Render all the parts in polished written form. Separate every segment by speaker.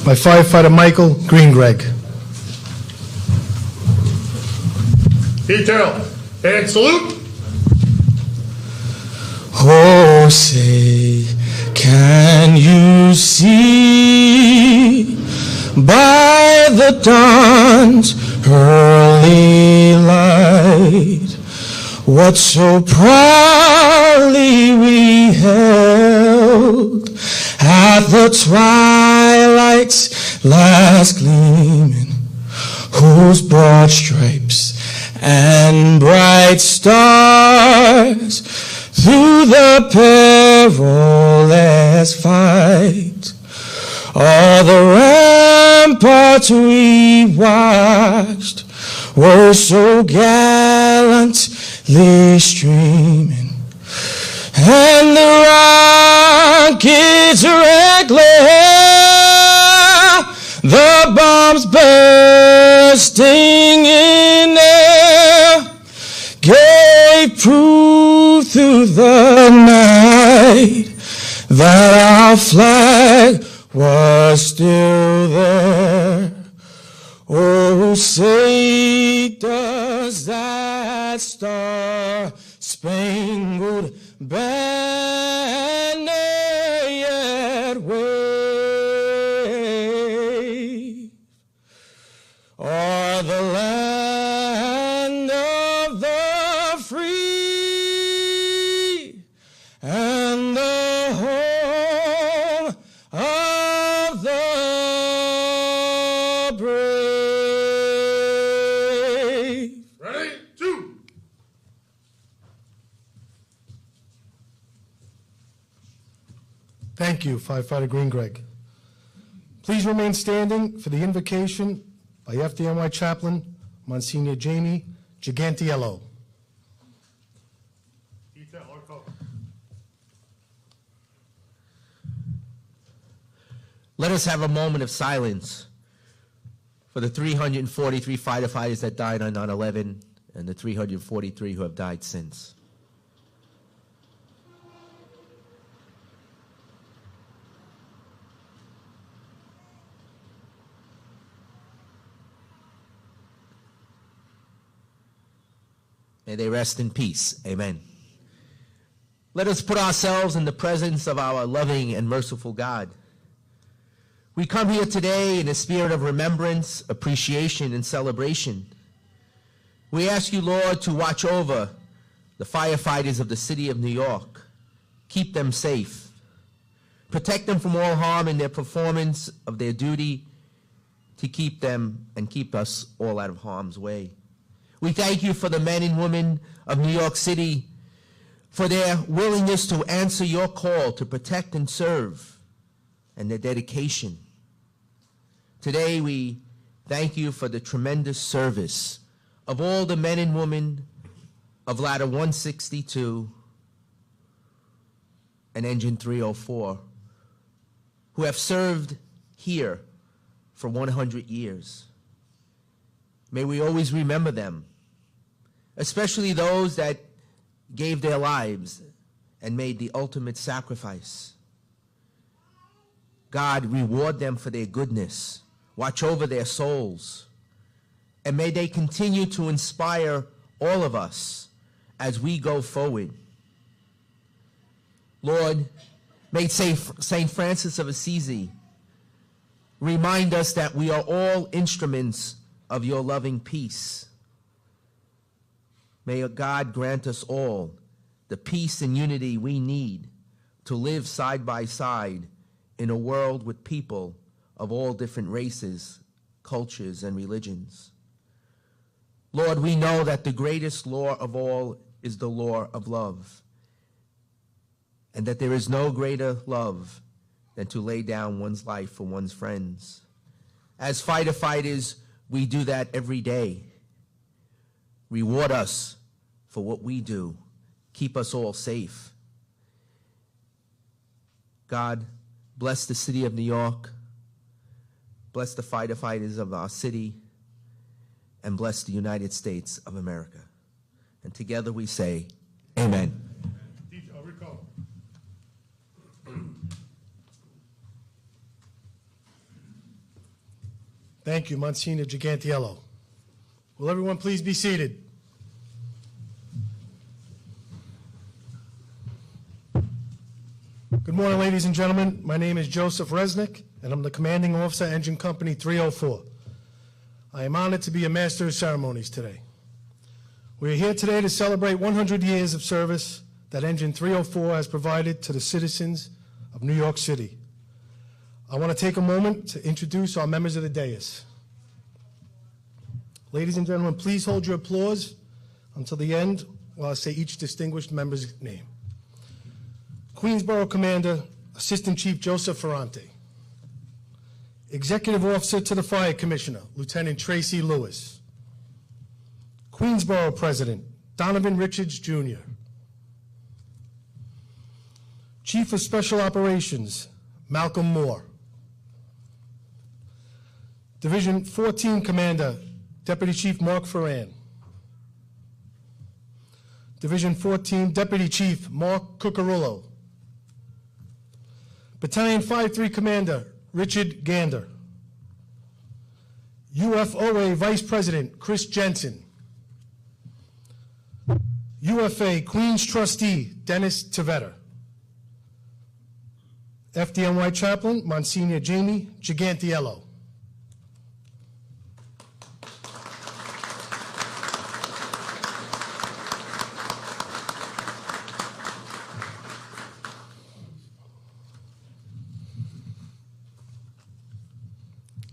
Speaker 1: by firefighter Michael Greengreg.
Speaker 2: Detail and salute.
Speaker 3: Oh, say, can you see by the dawn's early light what so proudly we held at the twilight's last gleaming, whose broad stripes and bright stars through the perilous fight, all the ramparts we watched were so gallantly streaming, and the rockets red glare, the bombs bursting in air, gave proof through the night that our flag was still there. Oh, say does that star-spangled banner yet wave o'er the land of the free and the home of the brave.
Speaker 2: Ready? 2.
Speaker 1: Thank you, firefighter Greengreg. Please remain standing for the invocation by FDNY Chaplain Monsignor Jamie Gigantiello.
Speaker 2: Detail or cover.
Speaker 4: Let us have a moment of silence for the 343 firefighters that died on 9/11 and the 343 who have died since. May they rest in peace. Amen. Let us put ourselves in the presence of our loving and merciful God. We come here today in a spirit of remembrance, appreciation, and celebration. We ask you, Lord, to watch over the firefighters of the city of New York. Keep them safe. Protect them from all harm in their performance of their duty to keep them and keep us all out of harm's way. We thank you for the men and women of New York City, for their willingness to answer your call to protect and serve, and their dedication. Today we thank you for the tremendous service of all the men and women of Ladder 162 and Engine 304 who have served here for 100 years. May we always remember them, especially those that gave their lives and made the ultimate sacrifice. God, reward them for their goodness. Watch over their souls. And may they continue to inspire all of us as we go forward. Lord, may St. Francis of Assisi remind us that we are all instruments of your loving peace. May God grant us all the peace and unity we need to live side by side in a world with people of all different races, cultures, and religions. Lord, we know that the greatest law of all is the law of love, and that there is no greater love than to lay down one's life for one's friends. As firefighters, we do that every day. Reward us for what we do. Keep us all safe. God, bless the city of New York. Bless the firefighters of our city. And bless the United States of America. And together we say, amen.
Speaker 1: Thank you, Monsignor Gigantiello. Will everyone please be seated? Good morning, ladies and gentlemen. My name is Joseph Resnick, and I'm the Commanding Officer, Engine Company 304. I am honored to be a Master of Ceremonies today. We are here today to celebrate 100 years of service that Engine 304 has provided to the citizens of New York City. I want to take a moment to introduce our members of the dais. Ladies and gentlemen, please hold your applause until the end while I say each distinguished member's name. Queensborough Commander, Assistant Chief Joseph Ferrante. Executive Officer to the Fire Commissioner, Lieutenant Tracy Lewis. Queensborough President, Donovan Richards, Jr. Chief of Special Operations, Malcolm Moore. Division 14 Commander, Deputy Chief Mark Ferran. Division 14 Deputy Chief Mark Cucurullo. Battalion 5-3 Commander, Richard Gander. UFOA Vice President, Chris Jensen. UFA Queens Trustee, Dennis Tavetta. FDNY Chaplain, Monsignor Jamie Gigantiello.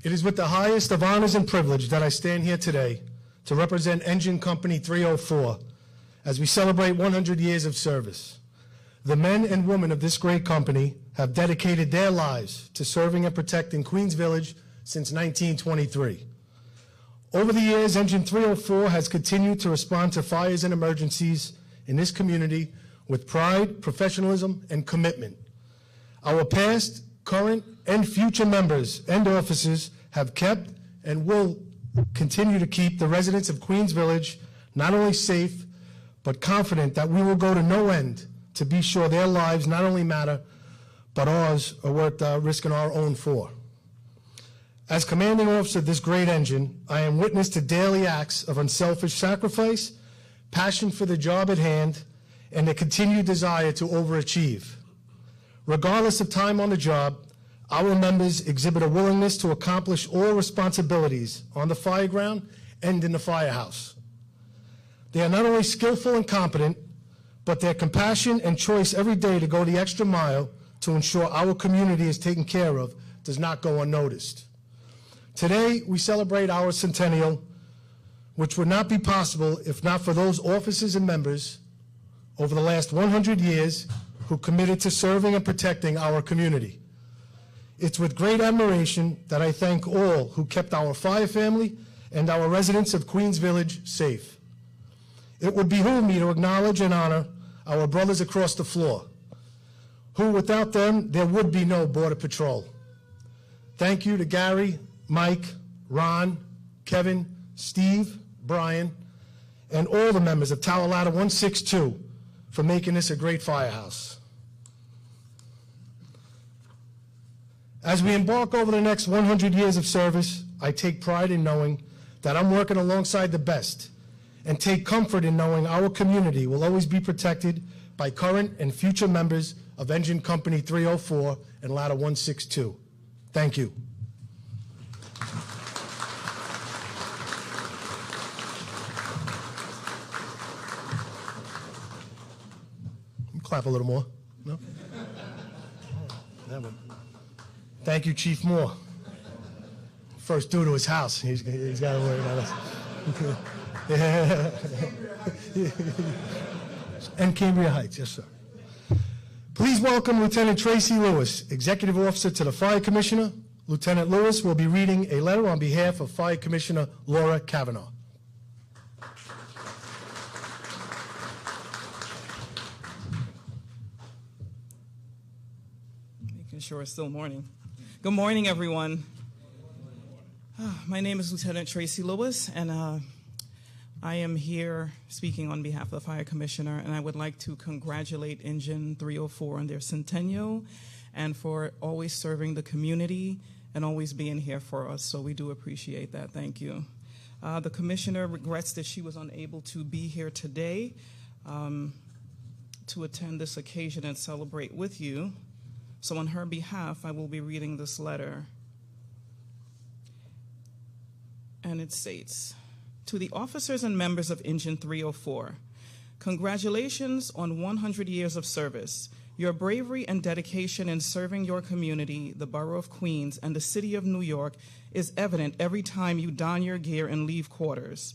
Speaker 1: It is with the highest of honors and privilege that I stand here today to represent Engine Company 304 as we celebrate 100 years of service. The men and women of this great company have dedicated their lives to serving and protecting Queens Village since 1923. Over the years, Engine 304 has continued to respond to fires and emergencies in this community with pride, professionalism, and commitment. Our past, current, and future members and officers have kept and will continue to keep the residents of Queens Village not only safe, but confident that we will go to no end to be sure their lives not only matter, but ours are worth risking our own for. As commanding officer of this great engine, I am witness to daily acts of unselfish sacrifice, passion for the job at hand, and a continued desire to overachieve. Regardless of time on the job, our members exhibit a willingness to accomplish all responsibilities on the fire ground and in the firehouse. They are not only skillful and competent, but their compassion and choice every day to go the extra mile to ensure our community is taken care of does not go unnoticed. Today, we celebrate our Centennial, which would not be possible if not for those officers and members over the last 100 years who committed to serving and protecting our community. It's with great admiration that I thank all who kept our fire family and our residents of Queens Village safe. It would behoove me to acknowledge and honor our brothers across the floor, who without them, there would be no Border Patrol. Thank you to Gary, Mike, Ron, Kevin, Steve, Brian, and all the members of Tower Ladder 162 for making this a great firehouse. As we embark over the next 100 years of service, I take pride in knowing that I'm working alongside the best and take comfort in knowing our community will always be protected by current and future members of Engine Company 304 and Ladder 162. Thank you. Clap a little more. No? That one. Thank you, Chief Moore. First due to his house. He's got to worry about us. And Cambria Heights, yes, sir. Please welcome Lieutenant Tracy Lewis, Executive Officer to the Fire Commissioner. Lieutenant Lewis will be reading a letter on behalf of Fire Commissioner Laura Kavanaugh.
Speaker 3: Making sure it's still morning. Good morning, everyone. My name is Lieutenant Tracy Lewis, and I am here speaking on behalf of the Fire Commissioner, and I would like to congratulate Engine 304 on their centennial and for always serving the community and always being here for us. So we do appreciate that. Thank you. The commissioner regrets that she was unable to be here today to attend this occasion and celebrate with you. So on her behalf, I will be reading this letter. And it states, to the officers and members of Engine 304, congratulations on 100 years of service. Your bravery and dedication in serving your community, the borough of Queens, and the city of New York is evident every time you don your gear and leave quarters.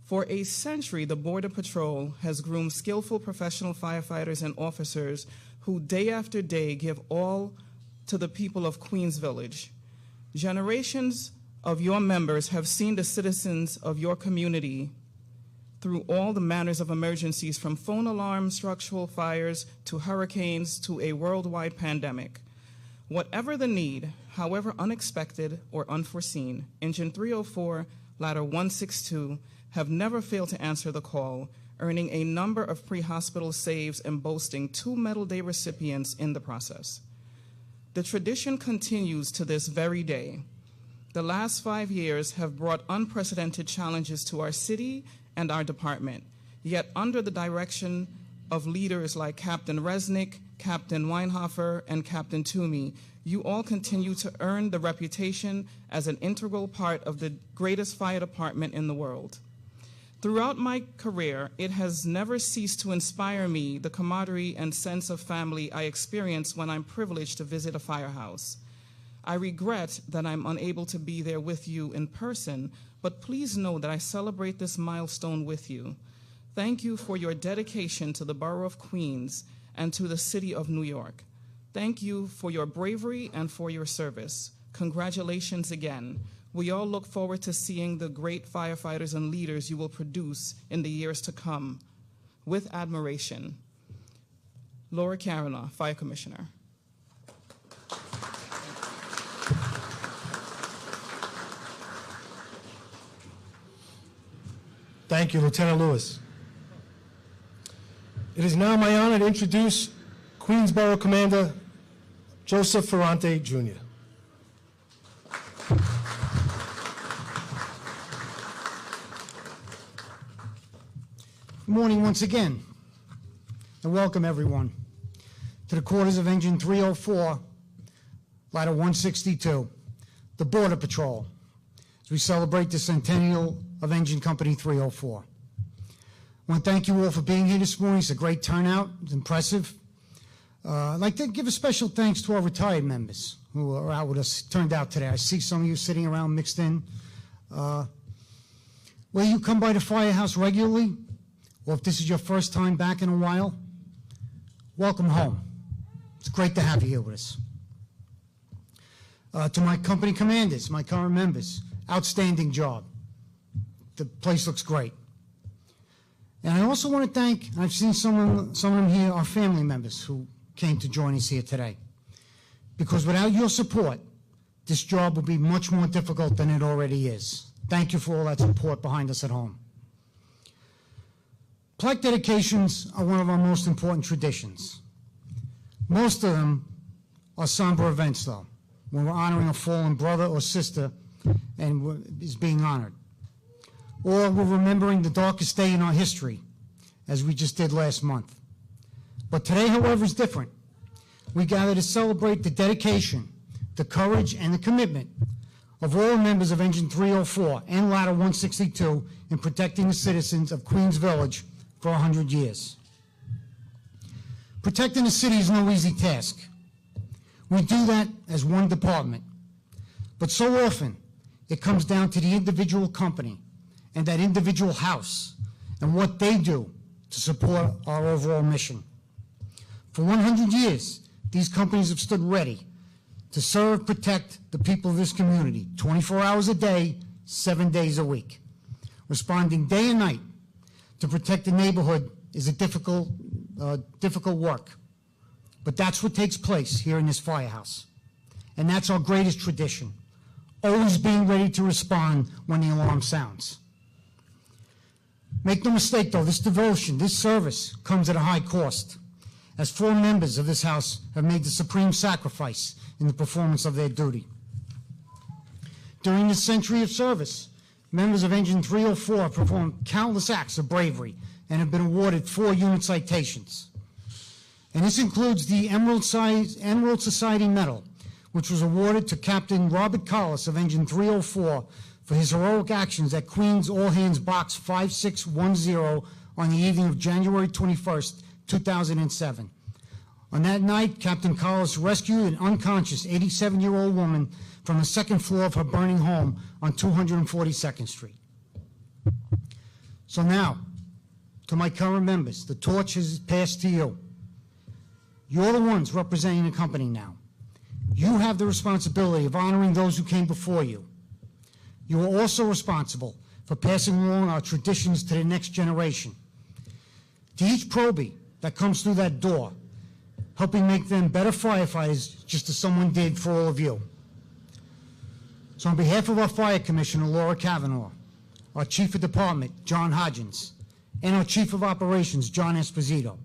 Speaker 3: For a century, the Border Patrol has groomed skillful professional firefighters and officers who day after day give all to the people of Queens Village. Generations of your members have seen the citizens of your community through all the manners of emergencies, from phone alarms, structural fires, to hurricanes, to a worldwide pandemic. Whatever the need, however unexpected or unforeseen, Engine 304, Ladder 162, have never failed to answer the call, earning a number of pre-hospital saves and boasting 2 Medal Day recipients in the process. The tradition continues to this very day. The last 5 years have brought unprecedented challenges to our city and our department, yet under the direction of leaders like Captain Resnick, Captain Weinhofer, and Captain Toomey, you all continue to earn the reputation as an integral part of the greatest fire department in the world. Throughout my career, it has never ceased to inspire me the camaraderie and sense of family I experience when I'm privileged to visit a firehouse. I regret that I'm unable to be there with you in person, but please know that I celebrate this milestone with you. Thank you for your dedication to the borough of Queens and to the city of New York. Thank you for your bravery and for your service. Congratulations again. We all look forward to seeing the great firefighters and leaders you will produce in the years to come. With admiration, Laura Karina, Fire Commissioner.
Speaker 1: Thank you, Lieutenant Lewis. It is now my honor to introduce Queensborough Commander Joseph Ferrante, Jr.
Speaker 5: Good morning once again, and welcome everyone to the quarters of Engine 304, Ladder 162, the Border Patrol, as we celebrate the Centennial of Engine Company 304. I want to thank you all for being here this morning. It's a great turnout. It's impressive. I'd like to give a special thanks to our retired members who are out with us, turned out today. I see some of you sitting around mixed in. Whether you come by the firehouse regularly, or if this is your first time back in a while, welcome home. It's great to have you here with us. To my company commanders, my current members, outstanding job. The place looks great. And I also want to thank, I've seen some of them here, our family members who came to join us here today. Because without your support, this job would be much more difficult than it already is. Thank you for all that support behind us at home. Plaque dedications are one of our most important traditions. Most of them are somber events, though, when we're honoring a fallen brother or sister and is being honored. Or we're remembering the darkest day in our history, as we just did last month. But today, however, is different. We gather to celebrate the dedication, the courage, and the commitment of all members of Engine 304 and Ladder 162 in protecting the citizens of Queens Village for 100 years. Protecting the city is no easy task. We do that as one department. But so often, it comes down to the individual company and that individual house and what they do to support our overall mission. For 100 years, these companies have stood ready to serve, protect the people of this community 24 hours a day, 7 days a week. Responding day and night to protect the neighborhood is a difficult work. But that's what takes place here in this firehouse. And that's our greatest tradition, always being ready to respond when the alarm sounds. Make no mistake, though, this devotion, this service, comes at a high cost, as 4 members of this house have made the supreme sacrifice in the performance of their duty. During this century of service, members of Engine 304 have performed countless acts of bravery and have been awarded 4 unit citations. And this includes the Emerald Society Medal, which was awarded to Captain Robert Collis of Engine 304 for his heroic actions at Queens All Hands Box 5610 on the evening of January 21st, 2007. On that night, Captain Collis rescued an unconscious 87-year-old woman from the second floor of her burning home on 242nd Street. So now, to my current members, the torch is passed to you. You're the ones representing the company now. You have the responsibility of honoring those who came before you. You are also responsible for passing along our traditions to the next generation. To each probie that comes through that door, helping make them better firefighters, just as someone did for all of you. So on behalf of our Fire Commissioner, Laura Kavanaugh, our Chief of Department, John Hodgins, and our Chief of Operations, John Esposito,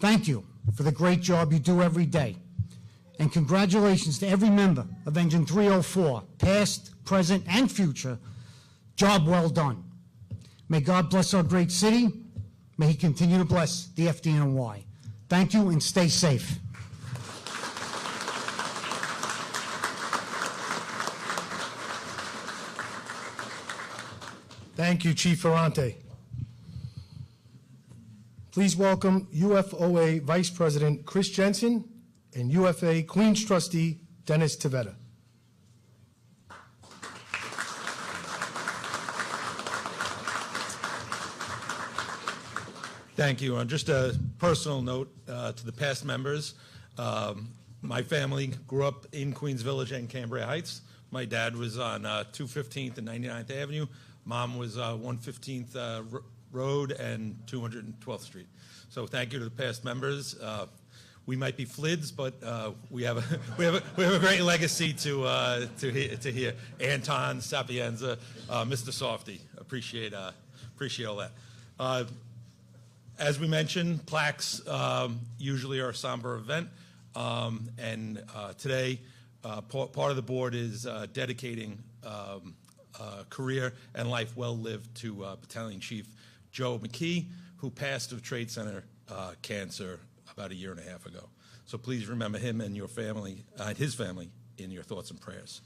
Speaker 5: thank you for the great job you do every day. And congratulations to every member of Engine 304, past, present, and future. Job well done. May God bless our great city. May He continue to bless the FDNY. Thank you, and stay safe.
Speaker 1: Thank you, Chief Ferrante. Please welcome UFOA Vice President Chris Jensen and UFA Queens Trustee Dennis Tavetta.
Speaker 6: Thank you. On just a personal note to the past members, my family grew up in Queens Village and Cambria Heights. My dad was on 215th and 99th Avenue. Mom was 115th Road and 212th Street. So thank you to the past members. We might be flids, but we have a great legacy to hear. Anton Sapienza, Mr. Softy, appreciate all that. As we mentioned, plaques usually are a somber event, and today part of the board is dedicating career and life well lived to Battalion Chief Joe McKee, who passed of Trade Center cancer about a year and a half ago. So please remember him and your family, his family, in your thoughts and prayers.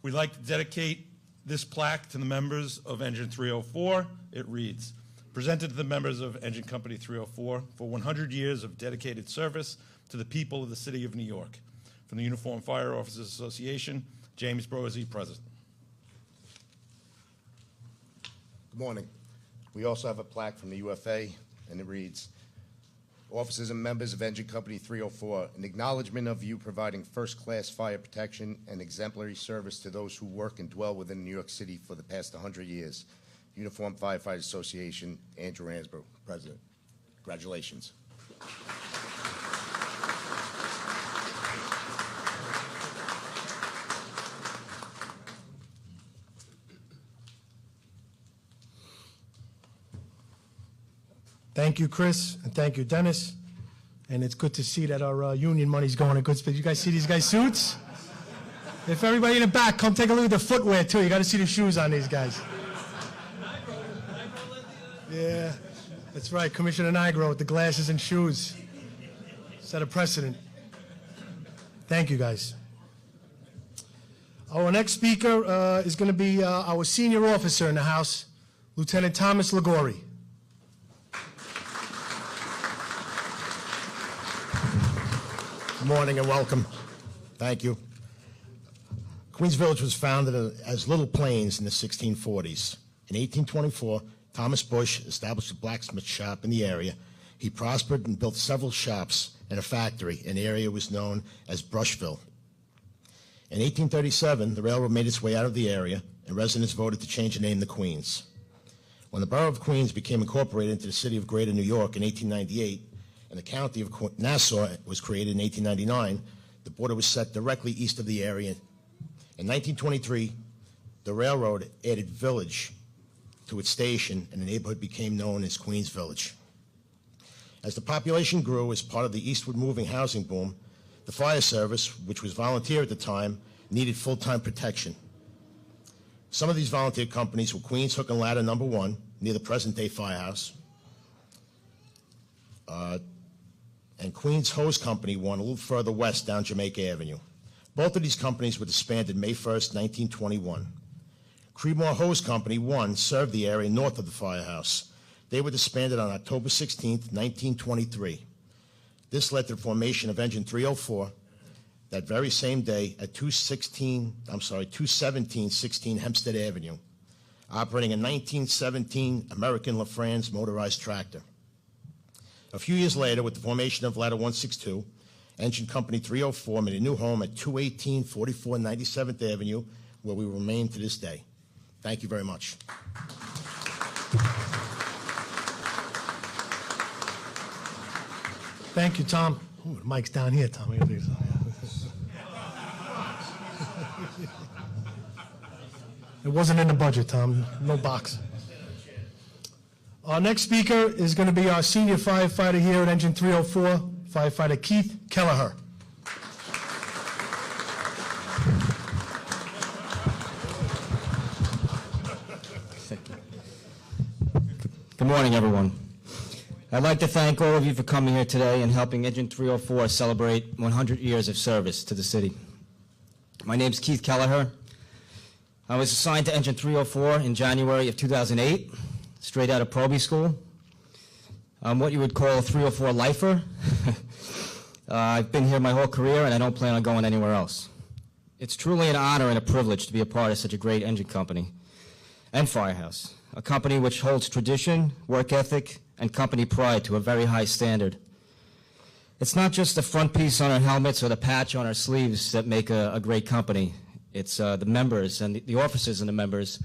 Speaker 6: We'd like to dedicate this plaque to the members of Engine 304. It reads, presented to the members of Engine Company 304 for 100 years of dedicated service to the people of the City of New York. From the Uniformed Fire Officers Association, James Brosey, President.
Speaker 7: Good morning. We also have a plaque from the UFA, and it reads, officers and members of Engine Company 304, in acknowledgement of you providing first-class fire protection and exemplary service to those who work and dwell within New York City for the past 100 years. Uniformed Firefighters Association, Andrew Ansbro, President. Congratulations.
Speaker 1: Thank you, Chris, and thank you, Dennis. And it's good to see that our union money's going a good space. You guys see these guys' suits? If everybody in the back, come take a look at the footwear, too. You got to see the shoes on these guys. Yeah, that's right. Commissioner Nigro with the glasses and shoes. Set a precedent. Thank you, guys. Our next speaker is going to be our senior officer in the House, Lieutenant Thomas Liguori.
Speaker 8: Good morning and welcome. Thank you. Queens Village was founded as Little Plains in the 1640s. In 1824, Thomas Bush established a blacksmith shop in the area. He prospered and built several shops and a factory. An area was known as Brushville. In 1837, the railroad made its way out of the area, and residents voted to change the name to Queens. When the borough of Queens became incorporated into the city of Greater New York in 1898, and the county of Nassau was created in 1899, the border was set directly east of the area. In 1923, the railroad added village to its station, and the neighborhood became known as Queens Village. As the population grew as part of the eastward moving housing boom, the fire service, which was volunteer at the time, needed full-time protection. Some of these volunteer companies were Queens Hook and Ladder Number 1, near the present-day firehouse, and Queens Hose Company 1, a little further west down Jamaica Avenue. Both of these companies were disbanded May 1st, 1921. Creedmoor Hose Company 1 served the area north of the firehouse. They were disbanded on October 16th, 1923. This led to the formation of Engine 304 that very same day at 217 16 Hempstead Avenue, operating a 1917 American LaFrance motorized tractor. A few years later, with the formation of Ladder 162, Engine Company 304 made a new home at 218 44 97th Avenue, where we remain to this day. Thank you very much.
Speaker 1: Thank you, Tom. Ooh, the mic's down here, Tom. It wasn't in the budget, Tom. No box. Our next speaker is going to be our senior firefighter here at Engine 304, firefighter Keith Kelleher.
Speaker 9: Good morning, everyone. I'd like to thank all of you for coming here today and helping Engine 304 celebrate 100 years of service to the city. My name is Keith Kelleher. I was assigned to Engine 304 in January of 2008, straight out of Proby School. I'm what you would call a 304 lifer. I've been here my whole career, and I don't plan on going anywhere else. It's truly an honor and a privilege to be a part of such a great engine company and firehouse, a company which holds tradition, work ethic, and company pride to a very high standard. It's not just the front piece on our helmets or the patch on our sleeves that make a great company. It's the members and the officers and the members,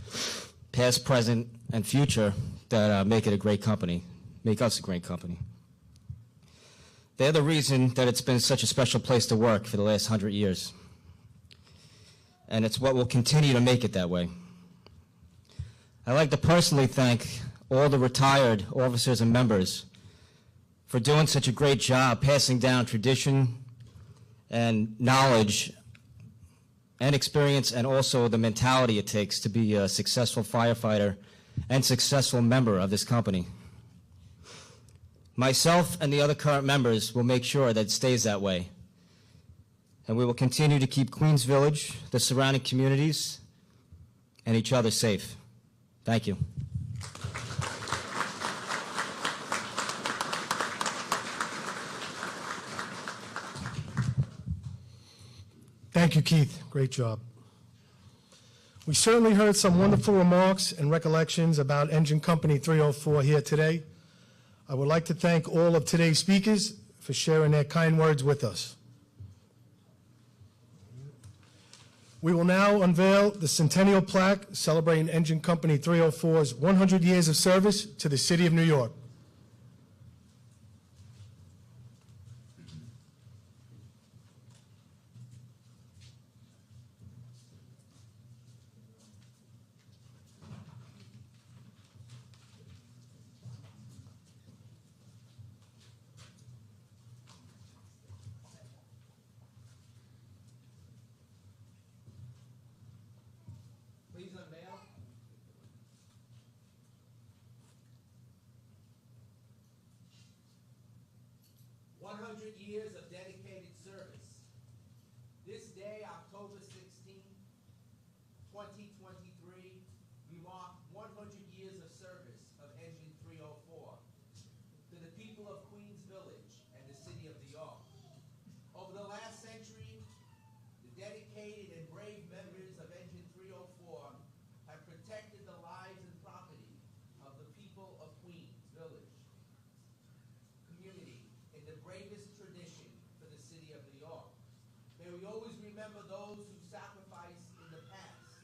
Speaker 9: past, present, and future, that make it a great company, make us a great company. They're the reason that it's been such a special place to work for the last 100 years. And it's what will continue to make it that way. I'd like to personally thank all the retired officers and members for doing such a great job passing down tradition and knowledge and experience, and also the mentality it takes to be a successful firefighter and successful member of this company. Myself and the other current members will make sure that it stays that way. And we will continue to keep Queens Village, the surrounding communities, and each other safe. Thank you.
Speaker 1: Thank you, Keith. Great job. We certainly heard some wonderful remarks and recollections about Engine Company 304 here today. I would like to thank all of today's speakers for sharing their kind words with us. We will now unveil the Centennial plaque celebrating Engine Company 304's 100 years of service to the City of New York.
Speaker 4: Please unveil. Years of dedicated service. This day, October 16th, 2023, we mark 100 years of service of Engine 304 to the people of Queens Village and the City of New York. Over the last century, the dedicated and brave members of Engine 304 have protected the lives and property of the people of Queens Village community in the bravest tradition for the City of New York. May we always remember those who sacrificed in the past,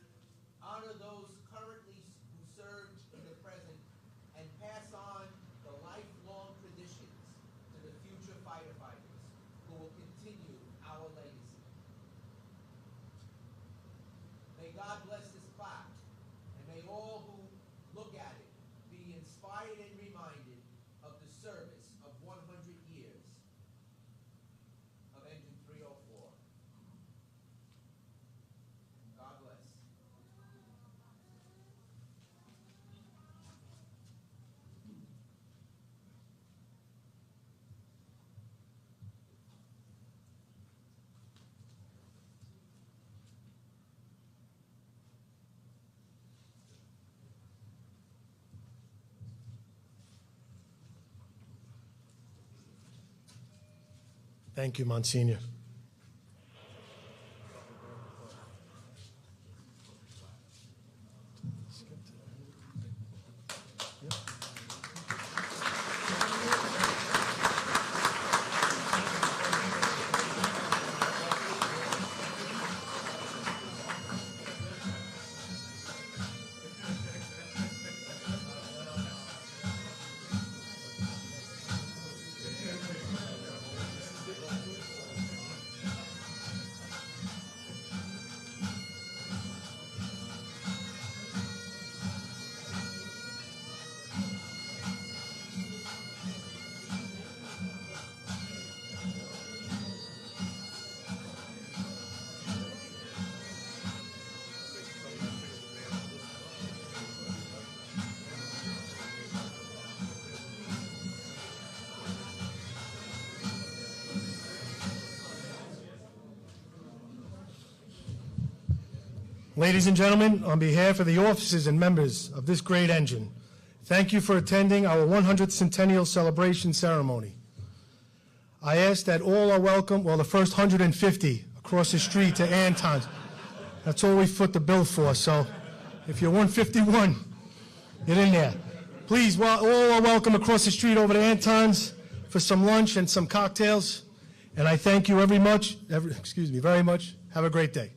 Speaker 4: honor those currently who serve in the present, and pass on the lifelong traditions to the future firefighters who will continue our legacy. May God bless this plaque, and may all who look at it be inspired and reminded of the service of 100 years of Engine 304. God bless.
Speaker 1: Thank you, Monsignor. Ladies and gentlemen, on behalf of the officers and members of this great engine, thank you for attending our 100th Centennial Celebration Ceremony. I ask that all are welcome, well, the first 150 across the street to Anton's. That's all we foot the bill for, so if you're 151, get in there. Please, well, all are welcome across the street over to Anton's for some lunch and some cocktails. And I thank you very much. Have a great day.